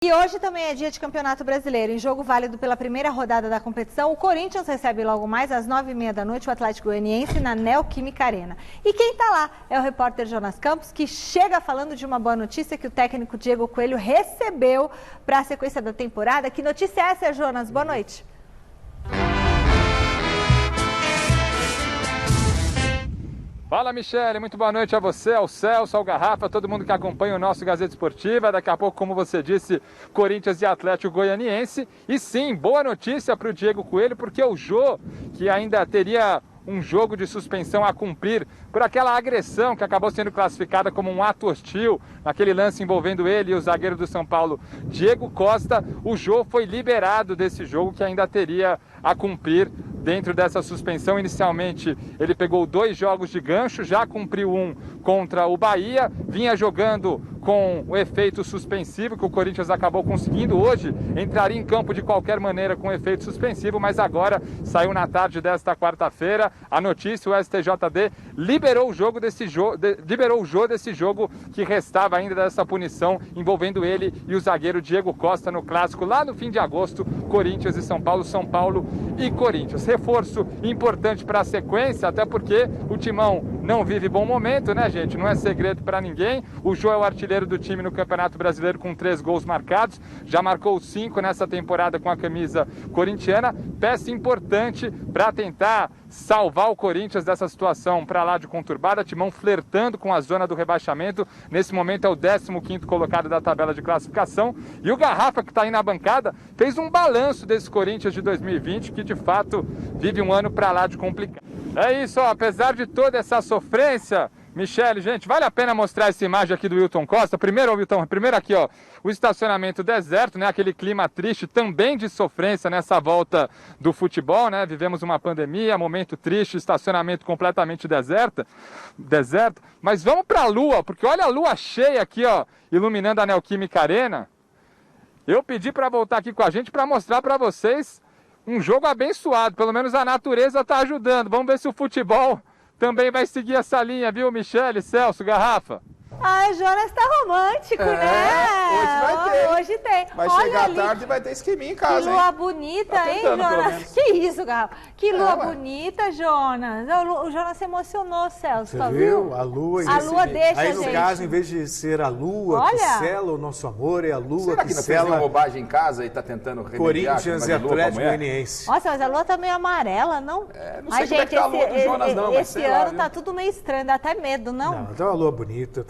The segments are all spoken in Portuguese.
E hoje também é dia de Campeonato Brasileiro. Em jogo válido pela primeira rodada da competição, o Corinthians recebe logo mais às 9h30 da noite o Atlético Goianiense na Neoquímica Arena. E quem está lá é o repórter Jonas Campos, que chega falando de uma boa notícia que o técnico Diego Coelho recebeu para a sequência da temporada. Que notícia é essa, Jonas? Boa noite. Fala, Michele, muito boa noite a você, ao Celso, ao Garrafa, a todo mundo que acompanha o nosso Gazeta Esportiva. Daqui a pouco, como você disse, Corinthians e Atlético Goianiense. E sim, boa notícia para o Diego Coelho, porque o Jô, que ainda teria um jogo de suspensão a cumprir por aquela agressão que acabou sendo classificada como um ato hostil, naquele lance envolvendo ele e o zagueiro do São Paulo, Diego Costa, o Jô foi liberado desse jogo que ainda teria a cumprir dentro dessa suspensão. Inicialmente ele pegou 2 jogos de gancho, já cumpriu um contra o Bahia, vinha jogando com o efeito suspensivo que o Corinthians acabou conseguindo. Hoje entraria em campo de qualquer maneira com efeito suspensivo, mas agora saiu na tarde desta quarta-feira a notícia: o STJD liberou o Jô desse jogo que restava ainda dessa punição envolvendo ele e o zagueiro Diego Costa no clássico lá no fim de agosto, Corinthians e São Paulo e Corinthians. Reforço importante para a sequência, até porque o Timão não vive bom momento, né, gente? Não é segredo para ninguém. O Jô é o artilheiro do time no Campeonato Brasileiro com 3 gols marcados, já marcou 5 nessa temporada com a camisa corintiana. Peça importante para tentar salvar o Corinthians dessa situação para lá de conturbada. Timão flertando com a zona do rebaixamento. Nesse momento é o 15º colocado da tabela de classificação. E o Garrafa, que está aí na bancada, fez um balanço desse Corinthians de 2020, que de fato vive um ano para lá de complicado. É isso, ó, apesar de toda essa sofrência, Michele, gente, vale a pena mostrar essa imagem aqui do Wilton Costa. Primeiro aqui, ó, o estacionamento deserto, né? Aquele clima triste também de sofrência nessa volta do futebol, né? Vivemos uma pandemia, momento triste, estacionamento completamente deserto. Mas vamos para a lua, porque olha a lua cheia aqui, ó, iluminando a Neoquímica Arena. Eu pedi para voltar aqui com a gente para mostrar para vocês um jogo abençoado. Pelo menos a natureza está ajudando. Vamos ver se o futebol também vai seguir essa linha, viu, Michele, Celso, Garrafa? Ai, Jonas tá romântico, né? Hoje vai ter. Hoje tem. Vai Olha chegar ali, tarde e vai ter esqueminha em casa, que lua hein? bonita, Tá hein, tentando, pelo Jonas? menos. Que isso, Garrafa? Que lua ué. bonita, Jonas. O Jonas se emocionou, Celso, Você tá viu? A lua... A lua deixa, Aí, no gente. caso, em vez de ser a lua que Olha. sela o nosso amor, é a lua Será que que não fez nenhuma sela bobagem em casa e tá tentando remediar? Corinthians e Atlético Goianiense. Nossa, mas a lua tá meio amarela, não? não sei como é que tá a lua do Jonas, não, mas esse sei lá, ano viu? tá tudo meio estranho, dá até medo, não? Não, tem uma lua bonita,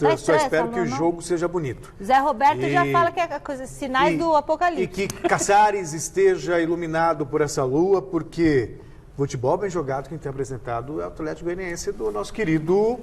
Tá Só estranha espero essa que o lua, não? jogo seja bonito. Zé Roberto já E- fala que é coisa, sinais do apocalipse. E que Caçares esteja iluminado por essa lua, porque futebol bem jogado, quem tem apresentado é o Atlético Goianiense do nosso querido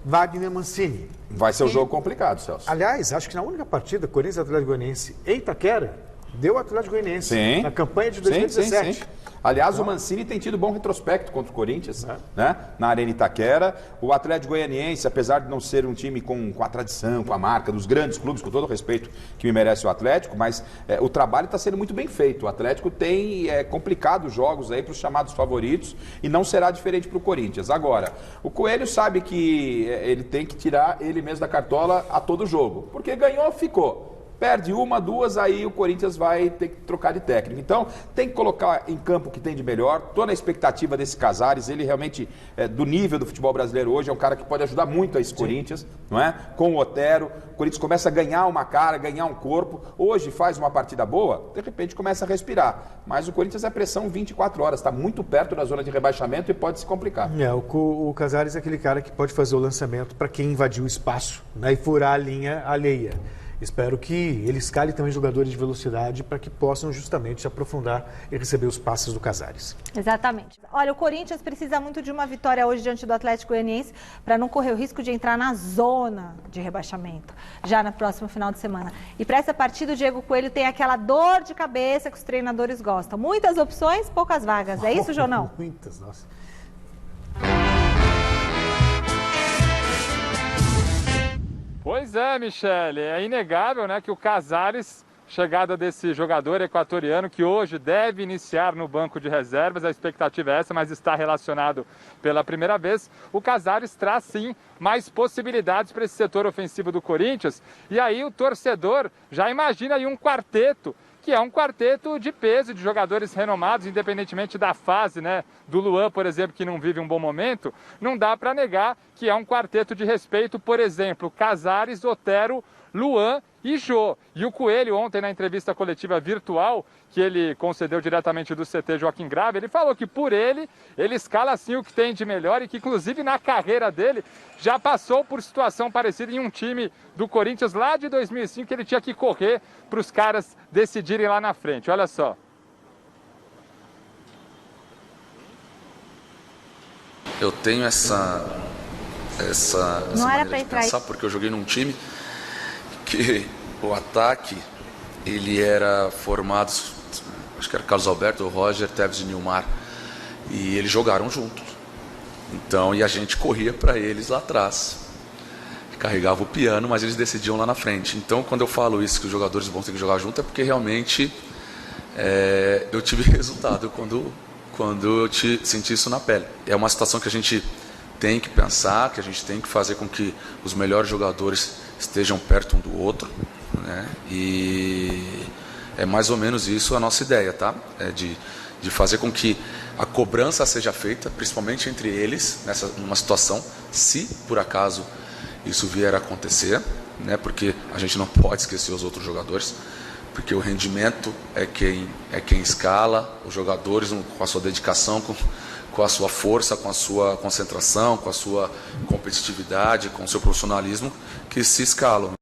Wagner Mancini. Vai ser um jogo complicado, Celso. Aliás, acho que na única partida, Corinthians e Atlético Goianiense em Itaquera, deu o Atlético Goianiense Sim. na campanha de 2017. Sim. Aliás, o Mancini tem tido bom retrospecto contra o Corinthians, né? Na Arena Itaquera. O Atlético Goianiense, apesar de não ser um time com a tradição, com a marca dos grandes clubes, com todo o respeito que me merece o Atlético, mas o trabalho está sendo muito bem feito. O Atlético tem complicado os jogos aí para os chamados favoritos e não será diferente para o Corinthians. Agora, o Coelho sabe que ele tem que tirar ele mesmo da cartola a todo jogo, porque ganhou, ficou. Perde 1, 2, aí o Corinthians vai ter que trocar de técnico. Então, tem que colocar em campo o que tem de melhor. Estou na expectativa desse Casares. Ele realmente, do nível do futebol brasileiro hoje, é um cara que pode ajudar muito a esse Corinthians, não é? Com o Otero, o Corinthians começa a ganhar uma cara, ganhar um corpo. Hoje faz uma partida boa, de repente começa a respirar. Mas o Corinthians é pressão 24 horas, está muito perto da zona de rebaixamento e pode se complicar. O Casares é aquele cara que pode fazer o lançamento para quem invadiu o espaço, né, e furar a linha alheia. Espero que ele escale também jogadores de velocidade para que possam justamente se aprofundar e receber os passes do Casares. Exatamente. Olha, o Corinthians precisa muito de uma vitória hoje diante do Atlético Goianiense para não correr o risco de entrar na zona de rebaixamento já no próximo final de semana. E para essa partida o Diego Coelho tem aquela dor de cabeça que os treinadores gostam. Muitas opções, poucas vagas. É isso, Jonão? Muitas, nossa. Pois é, Michele, é inegável, né, que o Casares chegada desse jogador equatoriano que hoje deve iniciar no banco de reservas. A expectativa é essa, mas está relacionado pela primeira vez. O Casares traz sim mais possibilidades para esse setor ofensivo do Corinthians. E aí o torcedor já imagina aí um quarteto, que é um quarteto de peso, de jogadores renomados, independentemente da fase, né? Do Luan, por exemplo, que não vive um bom momento, não dá para negar que é um quarteto de respeito. Por exemplo, Casares, Otero, Luan e Jô. E o Coelho, ontem na entrevista coletiva virtual, que ele concedeu diretamente do CT Joaquim Grave, ele falou que por ele escala assim o que tem de melhor e que inclusive na carreira dele já passou por situação parecida em um time do Corinthians lá de 2005, que ele tinha que correr para os caras decidirem lá na frente. Olha só. Eu tenho essa maneira de pensar, porque eu joguei num time que o ataque, ele era formado, acho que era Carlos Alberto, Roger, Tevez e Nilmar, e eles jogaram juntos. Então, e a gente corria para eles lá atrás, carregava o piano, mas eles decidiam lá na frente. Então, quando eu falo isso, que os jogadores vão ter que jogar junto, é porque realmente eu tive resultado quando eu senti isso na pele. É uma situação que a gente tem que pensar, que a gente tem que fazer com que os melhores jogadores estejam perto um do outro, né? E é mais ou menos isso a nossa ideia, tá? É de fazer com que a cobrança seja feita, principalmente entre eles, numa situação, se por acaso isso vier a acontecer, né? Porque a gente não pode esquecer os outros jogadores, porque o rendimento é quem escala, os jogadores com a sua dedicação, com a sua força, com a sua concentração, com a sua competitividade, com o seu profissionalismo, que se escalam.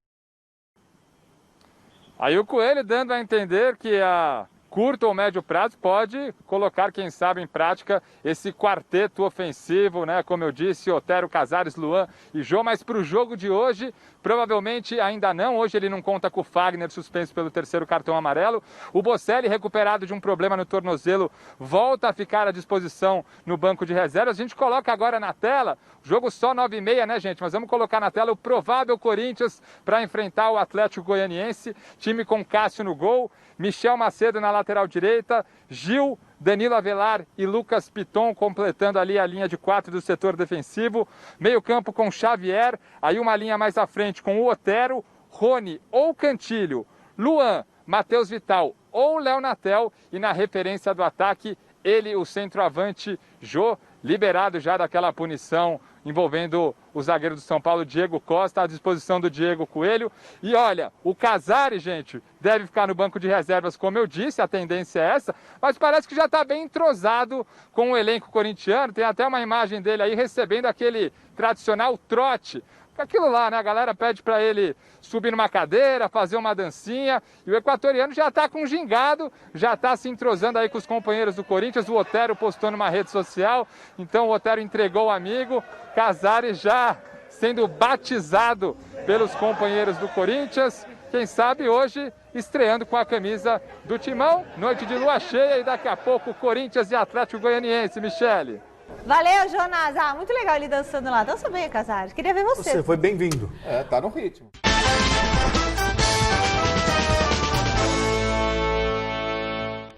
Aí o Coelho dando a entender que a curto ou médio prazo pode colocar, quem sabe, em prática esse quarteto ofensivo, né? Como eu disse, Otero, Casares, Luan e Jô, mas para o jogo de hoje, provavelmente ainda não. Hoje ele não conta com o Fagner, suspenso pelo terceiro cartão amarelo. O Bocelli, recuperado de um problema no tornozelo, volta a ficar à disposição no banco de reservas. A gente coloca agora na tela, jogo só 9h30, né, gente? Mas vamos colocar na tela o provável Corinthians para enfrentar o Atlético Goianiense. Time com Cássio no gol, Michel Macedo na lateral direita, Gil, Danilo Avelar e Lucas Piton completando ali a linha de 4 do setor defensivo. Meio campo com Xavier, aí uma linha mais à frente com o Otero, Rony ou Cantilho, Luan, Matheus Vital ou Léo Natel, e na referência do ataque, ele, o centroavante Jô, liberado já daquela punição envolvendo o zagueiro do São Paulo, Diego Costa, à disposição do Diego Coelho. E olha, o Casares, gente, deve ficar no banco de reservas, como eu disse, a tendência é essa, mas parece que já está bem entrosado com o elenco corintiano. Tem até uma imagem dele aí recebendo aquele tradicional trote. Aquilo lá, né? A galera pede para ele subir numa cadeira, fazer uma dancinha, e o equatoriano já está com gingado, já está se entrosando aí com os companheiros do Corinthians. O Otero postou numa rede social, então o Otero entregou o amigo. Casares já sendo batizado pelos companheiros do Corinthians, quem sabe hoje estreando com a camisa do Timão. Noite de lua cheia e daqui a pouco Corinthians e Atlético Goianiense, Michele. Valeu, Jonas. Muito legal ele dançando lá. Dança bem, Casares. Queria ver você. Você foi bem-vindo. Tá no ritmo.